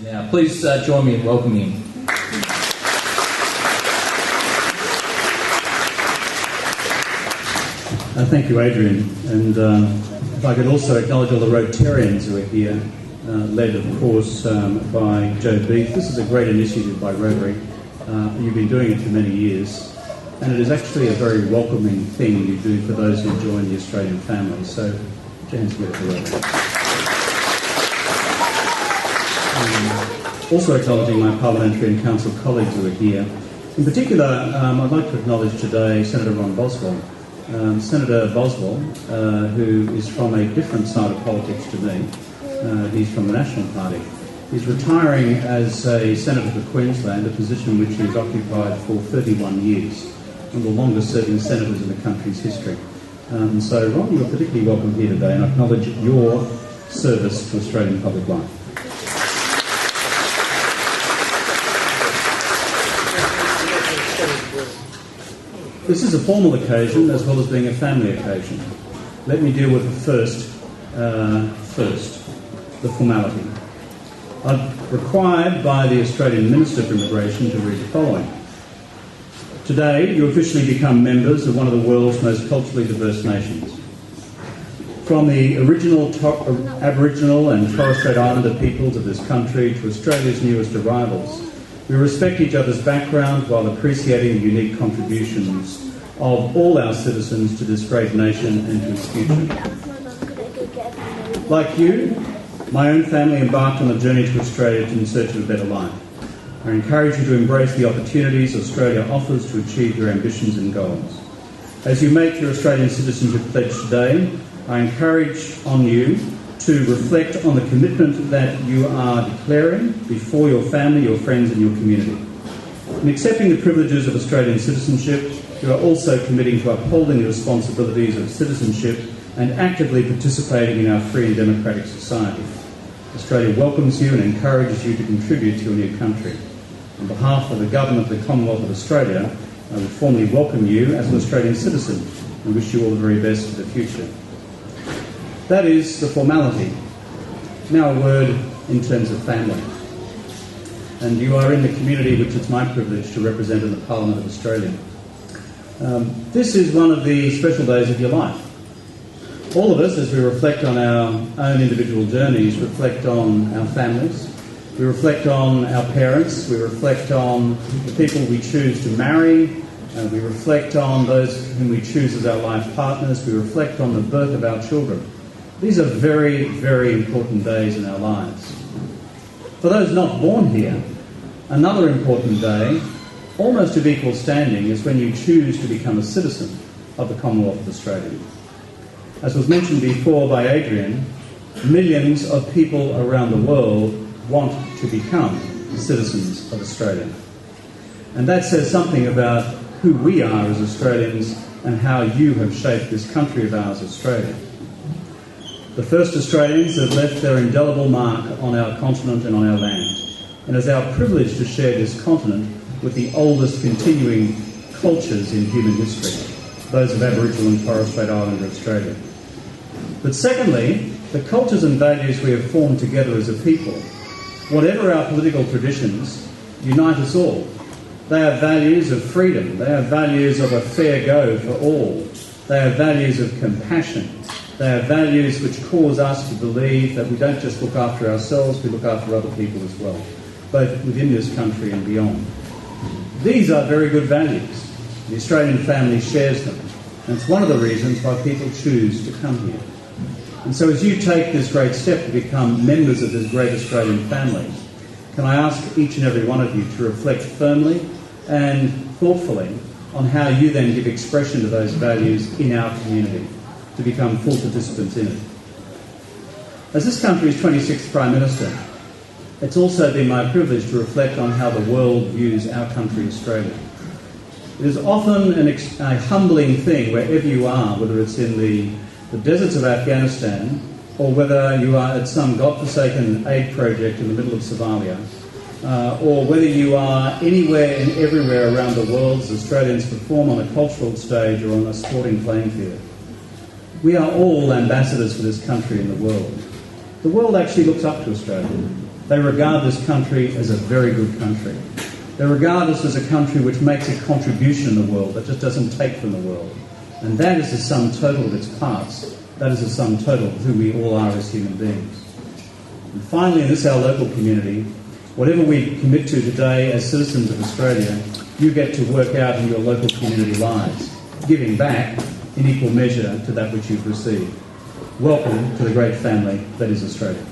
Now, please join me in welcoming him. Thank you, Adrian. And if I could also acknowledge all the Rotarians who are here, led, of course, by Joe Beef. This is a great initiative by Rotary. You've been doing it for many years, and it is actually a very welcoming thing you do for those who join the Australian family. So, hands together for Rotary. Also acknowledging my parliamentary and council colleagues who are here. In particular, I'd like to acknowledge today Senator Ron Boswell. Senator Boswell, who is from a different side of politics to me. He's from the National Party. He's retiring as a Senator for Queensland, a position which he's occupied for 31 years, one of the longest serving senators in the country's history. So, Ron, you're particularly welcome here today, and I acknowledge your service to Australian public life. This is a formal occasion as well as being a family occasion. Let me deal with the first, the formality. I'm required by the Australian Minister for Immigration to read the following. Today, you officially become members of one of the world's most culturally diverse nations. From the original Aboriginal and Torres Strait Islander peoples of this country to Australia's newest arrivals, we respect each other's background while appreciating the unique contributions of all our citizens to this great nation and to its future. Like you, my own family embarked on a journey to Australia in search of a better life. I encourage you to embrace the opportunities Australia offers to achieve your ambitions and goals. As you make your Australian citizenship pledge today, I encourage on you to reflect on the commitment that you are declaring before your family, your friends and your community. In accepting the privileges of Australian citizenship, you are also committing to upholding the responsibilities of citizenship and actively participating in our free and democratic society. Australia welcomes you and encourages you to contribute to your new country. On behalf of the Government of the Commonwealth of Australia, I would formally welcome you as an Australian citizen and wish you all the very best for the future. That is the formality. Now a word in terms of family. And you are in the community which it's my privilege to represent in the Parliament of Australia. This is one of the special days of your life. All of us, as we reflect on our own individual journeys, reflect on our families, we reflect on our parents, we reflect on the people we choose to marry, we reflect on those whom we choose as our life partners, we reflect on the birth of our children. These are very, very important days in our lives. For those not born here, another important day, almost of equal standing, is when you choose to become a citizen of the Commonwealth of Australia. As was mentioned before by Adrian, millions of people around the world want to become citizens of Australia. And that says something about who we are as Australians and how you have shaped this country of ours, Australia. The first Australians have left their indelible mark on our continent and on our land. And it's our privilege to share this continent with the oldest continuing cultures in human history, those of Aboriginal and Torres Strait Islander Australia. But secondly, the cultures and values we have formed together as a people, whatever our political traditions, unite us all. They are values of freedom, they are values of a fair go for all, they are values of compassion, they are values which cause us to believe that we don't just look after ourselves, we look after other people as well, both within this country and beyond. These are very good values. The Australian family shares them. And it's one of the reasons why people choose to come here. And so as you take this great step to become members of this great Australian family, can I ask each and every one of you to reflect firmly and thoughtfully on how you then give expression to those values in our community, to become full participants in it. As this country's 26th Prime Minister, it's also been my privilege to reflect on how the world views our country, Australia. It is often a humbling thing wherever you are, whether it's in the deserts of Afghanistan or whether you are at some godforsaken aid project in the middle of Somalia, or whether you are anywhere and everywhere around the world as Australians perform on a cultural stage or on a sporting playing field. We are all ambassadors for this country in the world. The world actually looks up to Australia. They regard this country as a very good country. They regard us as a country which makes a contribution in the world, but just doesn't take from the world. And that is the sum total of its parts. That is the sum total of who we all are as human beings. And finally, in this our local community, whatever we commit to today as citizens of Australia, you get to work out in your local community lives, giving back in equal measure to that which you've received. Welcome to the great family that is Australia.